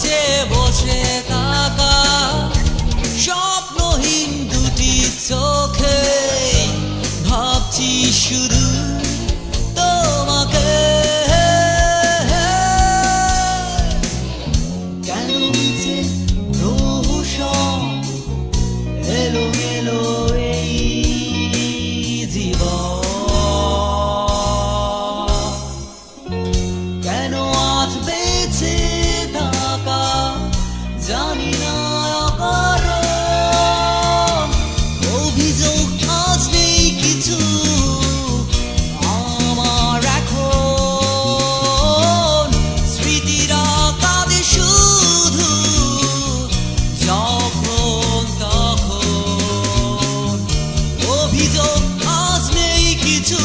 চেয়ে বসে থাকা স্বপ্নহীন দুটি চোখে ভাবছি শুধু তোমাকে। কেন যে রোশন এলো এলো এই জীবন, কেন আজ বেঁচে থাকা জানি না কারণ। অভিযোগ আজ নেই কিছু আমার এখন, স্মৃতিরা কাঁদে শুধু যখন তখন। অভিযোগ আজ নেই কিছু।